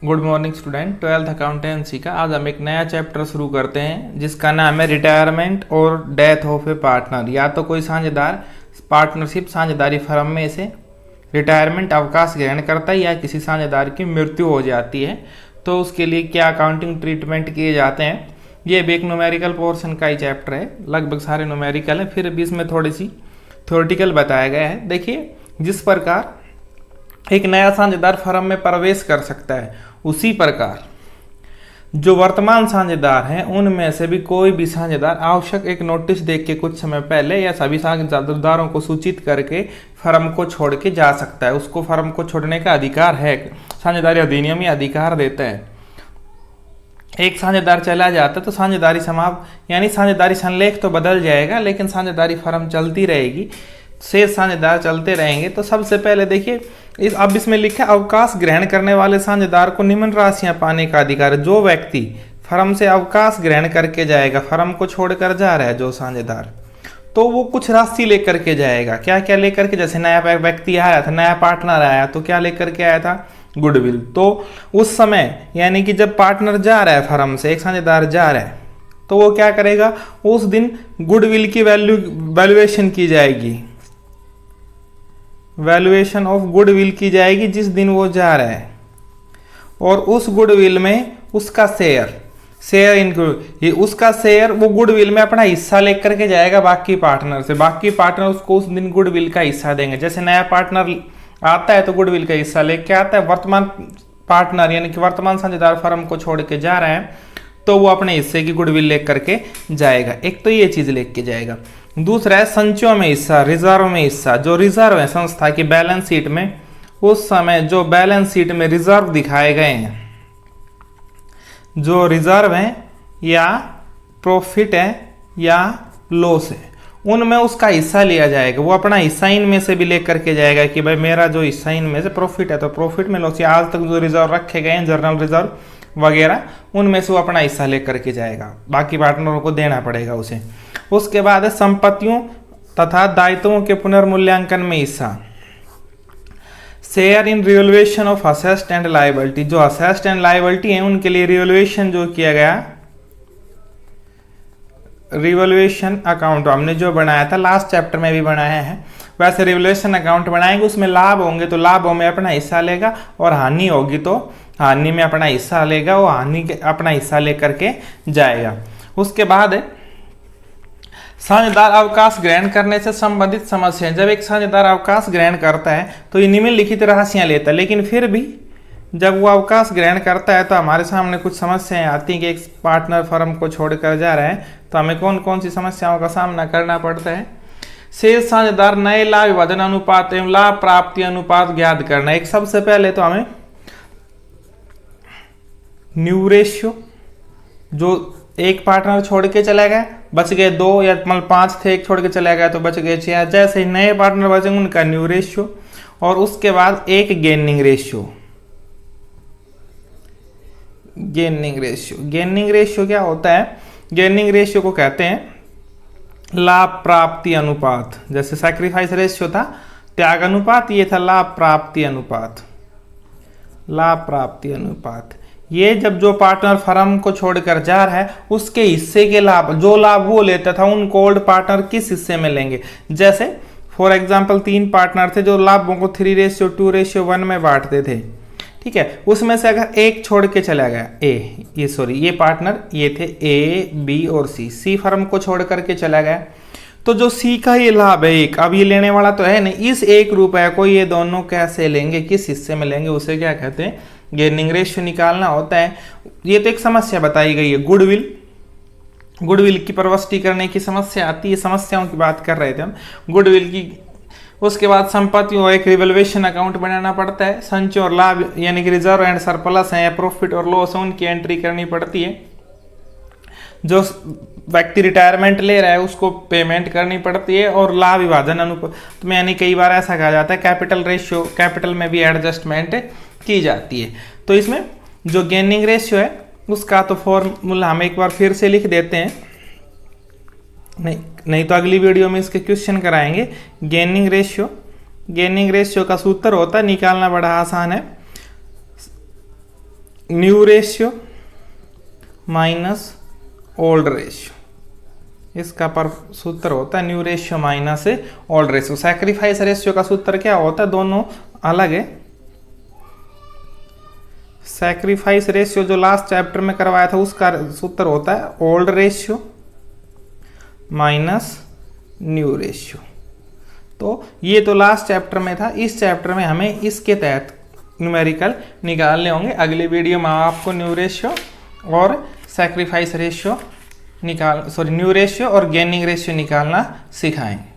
Good morning student. Twelfth accountancy का आज हम एक नया चैप्टर शुरू करते हैं जिसका नाम है रिटायरमेंट और डेथ ऑफ ए पार्टनर। या तो कोई साझेदार पार्टनरशिप साझेदारी फर्म में से रिटायरमेंट अवकाश ग्रहण करता है या किसी साझेदार की मृत्यु हो जाती है तो उसके लिए क्या अकाउंटिंग ट्रीटमेंट किए जाते हैं। ये भी एक न्यूमेरिकल पोर्शन का ही चैप्टर है, लगभग सारे न्यूमेरिकल है, फिर भी इसमें थोड़ी सी थ्योरेटिकल बताया गया है। देखिए, जिस प्रकार एक नया साझेदार फर्म में प्रवेश कर सकता है उसी प्रकार जो वर्तमान साझेदार हैं उनमें से भी कोई भी साझेदार आवश्यक एक नोटिस देख के कुछ समय पहले या सभी साझेदारों को सूचित करके फर्म को छोड़ के जा सकता है। उसको फर्म को छोड़ने का अधिकार है, साझेदारी अधिनियम ये अधिकार देता है। एक साझेदार चला जाता है तो साझेदारी समाप्त यानी साझेदारी संलेख तो बदल जाएगा लेकिन साझेदारी फर्म चलती रहेगी, शेष साझेदार चलते रहेंगे। तो सबसे पहले देखिए, अब इसमें लिखा है अवकाश ग्रहण करने वाले साझेदार को निम्न राशियां पाने का अधिकार है। जो व्यक्ति फर्म से अवकाश ग्रहण करके जाएगा, फर्म को छोड़कर जा रहा है जो साझेदार, तो वो कुछ राशि लेकर के जाएगा। क्या क्या लेकर के? जैसे नया व्यक्ति आया था, नया पार्टनर आया तो क्या लेकर के आया था? गुडविल। तो उस समय यानी कि जब पार्टनर जा रहा है फर्म से, एक साझेदार जा रहा है, तो वो क्या करेगा? उस दिन गुडविल की वैल्यूएशन की जाएगी, वैल्यूएशन ऑफ गुडविल की जाएगी जिस दिन वो जा रहा है। और उस गुडविल में उसका शेयर इंक्लूड, ये उसका शेयर वो गुडविल में अपना हिस्सा लेकर के जाएगा बाकी पार्टनर से। बाकी पार्टनर उसको उस दिन गुडविल का हिस्सा देंगे। जैसे नया पार्टनर आता है तो गुडविल का हिस्सा लेके आता है, वर्तमान पार्टनर यानी कि वर्तमान साझेदार फर्म को छोड़ के जा रहा है तो वो अपने हिस्से की गुडविल लेकर के जाएगा। एक तो ये चीज लेके जाएगा। दूसरा है संचयों में हिस्सा, रिजर्व में हिस्सा। जो रिजर्व है संस्था की बैलेंस शीट में, उस समय जो बैलेंस शीट में रिजर्व दिखाए गए हैं, जो रिजर्व है या प्रॉफिट है या लॉस है, उनमें उसका हिस्सा लिया जाएगा। वो अपना हिस्सा इनमें से भी लेकर के जाएगा कि भाई मेरा जो हिस्सा इनमें से प्रॉफिट है तो प्रॉफिट में, लॉस, या आज तक जो रिजर्व रखे गए हैं जर्नल रिजर्व वगैरह, उनमें से वो अपना हिस्सा लेकर के जाएगा। बाकी पार्टनरों को देना पड़ेगा उसे। उसके बाद है संपत्तियों तथा दायित्वों के पुनर्मूल्यांकन में हिस्सा, share in revaluation of assets and liability. जो असेट्स एंड लायबिलिटी है उनके लिए रिवैल्यूएशन जो किया गया, रिवैल्यूएशन अकाउंट हमने जो बनाया था लास्ट चैप्टर में भी बनाया है, वैसे रिवैल्यूएशन अकाउंट बनाएंगे। उसमें लाभ होंगे तो लाभों में अपना हिस्सा लेगा और हानि होगी तो हानि में अपना हिस्सा लेगा, वो हानि के अपना हिस्सा लेकर के जाएगा। उसके बाद है साझेदार अवकाश ग्रहण करने से संबंधित समस्याएं। जब एक साझेदार अवकाश ग्रहण करता है तो ये निम्नलिखित राशियां लेता है, लेकिन फिर भी जब वो अवकाश ग्रहण करता है तो हमारे सामने कुछ समस्याएं आती हैं कि एक पार्टनर फर्म को छोड़कर जा रहा है तो हमें कौन कौन सी समस्याओं का सामना करना पड़ता है। शेष साझेदार नए लाभ विभाजन अनुपात एवं लाभ प्राप्ति अनुपात ज्ञात करना। एक सबसे पहले तो हमें न्यू रेशियो, जो एक पार्टनर छोड़ के चला गया, बच गए दो या मतलब 5 थे, एक छोड़ के चला गया तो बच गए 6। जैसे ही नए पार्टनर बचेंगे उनका न्यू रेशियो, और उसके बाद एक गेनिंग रेशियो। गेनिंग रेशियो क्या होता है? गेनिंग रेशियो को कहते हैं लाभ प्राप्ति अनुपात। जैसे सैक्रिफाइस रेशियो था त्याग अनुपात, ये था लाभ प्राप्ति अनुपात। लाभ प्राप्ति अनुपात ये जब जो पार्टनर फर्म को छोड़कर जा रहा है उसके हिस्से के लाभ, जो लाभ वो लेता था उनको ओल्ड पार्टनर किस हिस्से में लेंगे। जैसे फॉर एग्जांपल 3 पार्टनर थे जो लाभों को 3:2:1 में बांटते थे, ठीक है। उसमें से अगर एक छोड़ के चला गया, ये पार्टनर ये थे ए, बी और सी फर्म को छोड़ करके चला गया तो जो सी का ये लाभ है एक, अब ये लेने वाला तो है नहीं, इस 1 रुपए को ये दोनों कैसे लेंगे, किस हिस्से में लेंगे, उसे क्या कहते हैं? गेनिंग रेशियो निकालना होता है। ये तो एक समस्या बताई गई है। गुडविल की प्रविष्टि करने की समस्या आती है, समस्याओं की बात कर रहे थे हम गुडविल की। उसके बाद संपत्तियों एक रिवैल्यूएशन अकाउंट बनाना पड़ता है। संचय और लाभ यानी कि रिजर्व एंड सरप्लस है या प्रॉफिट और लॉस है उनकी एंट्री करनी पड़ती है। जो व्यक्ति रिटायरमेंट ले रहा है उसको पेमेंट करनी पड़ती है। और लाभ विभाजन अनुपात में यानी कई बार ऐसा कहा जाता है कैपिटल रेशियो, कैपिटल में भी एडजस्टमेंट की जाती है। तो इसमें जो गेनिंग रेशियो है उसका तो फॉर्मूला हम एक बार फिर से लिख देते हैं, नहीं तो अगली वीडियो में इसके क्वेश्चन कराएंगे। गेनिंग रेशियो का सूत्र होता है, निकालना बड़ा आसान है, new ratio minus old ratio, इसका पर सूत्र होता है new ratio minus old ratio. Sacrifice ratio का सूत्र क्या होता है, दोनों अलग है। सैक्रिफाइस रेशियो जो लास्ट चैप्टर में करवाया था उसका सूत्र होता है old ratio minus new ratio. तो ये तो लास्ट चैप्टर में था, इस चैप्टर में हमें इसके तहत न्यूमेरिकल निकालने होंगे। अगली वीडियो में आपको न्यू रेशियो और सैक्रिफाइस रेशियो न्यू रेशियो और गेनिंग रेशियो निकालना सिखाएंगे।